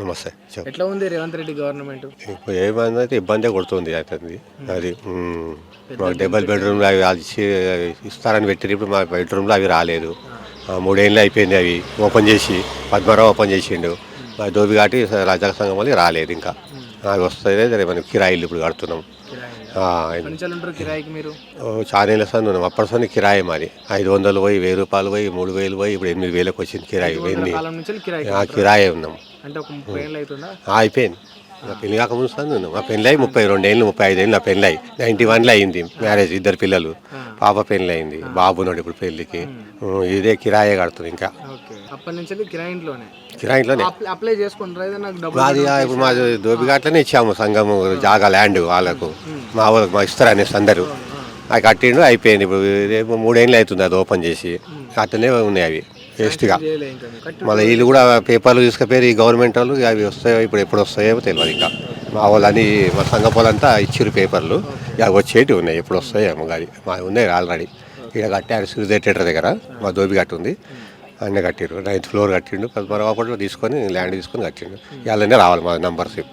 నమస్తే చెప్పు. ఎట్లా ఉంది రేవంత్ రెడ్డి గవర్నమెంట్? ఇప్పుడు ఏమైందంటే ఇబ్బందే కొడుతుంది అవుతుంది అది. మాకు డబల్ బెడ్రూమ్లు అవి అది ఇస్తారని పెట్టిన ఇప్పుడు మా బెడ్రూమ్లో అవి రాలేదు. 3 ఏళ్ళు అయిపోయింది అవి ఓపెన్ చేసి. పద్మారావు ఓపెన్ చేసిండు. మా దోబి కాటి రజక సంఘం వల్ల రాలేదు ఇంకా. అవి వస్తాయి సరే మనం కిరాయిలు ఇప్పుడు కడుతున్నాం. కిరాయికి మీరు చాలా ఏళ్ళ సార్ ఉన్నాం. అప్పటి సార్ కిరాయి మాది 500 పోయి 1000 రూపాయలు పోయి 3000 పోయి ఇప్పుడు 8000కి వచ్చింది కిరాయి. కిరాయి ఉన్నాం. అంటే ఒక 30 ఏళ్ళు అవుతుందా? అయిపోయింది. నా పెళ్లి కాకముందు సార్ ఉన్నాం. మా పెళ్ళి అయి 32 ఏళ్ళు 35 ఏళ్ళు నా పెళ్ళి అయి 91లో అయింది మ్యారేజ్. 2 పిల్లలు. పాప పెళ్ళి అయింది. బాబు ఉన్నాడు ఇప్పుడు పెళ్ళికి. ఇదే కిరాయే కడుతుంది ఇంకా. అప్పటి నుంచి కిరాయింట్లోనే అప్లై చేసుకుంటారు. అది ఇప్పుడు మా దోబిఘాట్లోనే ఇచ్చాము సంఘము జాగా ల్యాండ్ వాళ్ళకు. మా వాళ్ళకి మా ఇస్తారు అనేసి అందరూ అది కట్టిండు అయిపోయింది. ఇప్పుడు రేపు 3 ఏళ్ళు అవుతుంది అది ఓపెన్ చేసి. అట్లనే ఉన్నాయి అవి వేస్ట్గా. మళ్ళీ వీళ్ళు కూడా పేపర్లు తీసుకుపోయి ఈ గవర్నమెంట్ వాళ్ళు అవి వస్తాయో ఇప్పుడు ఎప్పుడు వస్తాయో తెలియదు ఇంకా. మా వాళ్ళని మా సంఘ వాళ్ళంతా ఇచ్చిరు పేపర్లు. అవి వచ్చేటి ఉన్నాయి ఎప్పుడు వస్తాయేమో. అది మా ఉన్నాయి ఆల్రెడీ. ఇక్కడ కట్టారు సూర్య థియేటర్ దగ్గర మా దోబిఘాట్ ఉంది. అన్నీ కట్టిరు. 9th ఫ్లోర్ కట్టిండు. పద్మారావు తీసుకొని ల్యాండ్ తీసుకొని కట్టిండు. ఇవాళనే రావాలి మా నంబర్షిప్.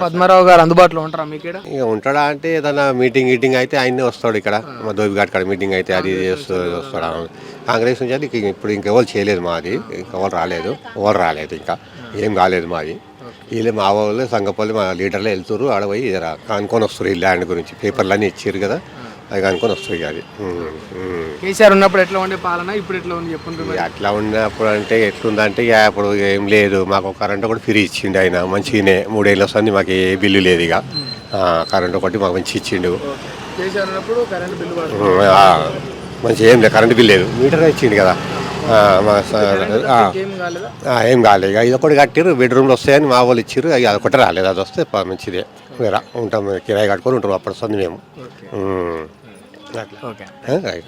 పద్మారావు గారు అందుబాటులో ఉంటారా మీకు? ఇక ఉంటాడా అంటే ఏదైనా మీటింగ్ అయితే ఆయనే వస్తాడు ఇక్కడ. మా దోబిఘాట్ కాడ మీటింగ్ అయితే అది వస్తాడు. కాంగ్రెస్ నుంచి అది ఇప్పుడు ఇంకెవరు చేయలేదు మాది. ఇంకెవరు రాలేదు ఇంకా ఏం కాలేదు మాది. వీళ్ళే మా వాళ్ళు సంఘపల్లి మా లీడర్లే వెళ్తారు. ఆడ పోయి కనుక్కొని వస్తారు ఈ ల్యాండ్ గురించి. పేపర్లు అన్నీ ఇచ్చారు కదా అది కనుక్కొని వస్తాయి. అది కేసీఆర్ ఉన్నప్పుడు ఎట్లా ఉండే పాలన ఇప్పుడు ఎట్లా ఉంది చెప్పుకుంటున్నారు? అట్లా ఉన్నప్పుడు అంటే ఎట్లుందంటే ఇక అప్పుడు ఏం లేదు. మాకు కరెంట్ కూడా ఫ్రీ ఇచ్చిండు ఆయన మంచిగానే. 3 ఏళ్ళు వస్తుంది మాకు ఏ బిల్లు లేదు ఇక. కరెంట్ ఒకటి మాకు మంచి ఇచ్చిండు. కేసీఆర్ ఉన్నప్పుడు కరెంట్ బిల్లు మంచి ఏం లేదు. కరెంట్ బిల్లు లేదు. మీటర్ ఇచ్చిండు కదా. ఏం కాలేదు. ఇక ఇది ఒకటి కట్టిరు. బెడ్రూమ్లు వస్తాయని మా వాళ్ళు ఇచ్చారు. అది ఒకటి రాలేదు. అది వస్తే మంచిదే. ఉంటాం కిరాయి కట్టుకొని ఉంటాం. అప్పుడు వస్తుంది మేము అట్లా.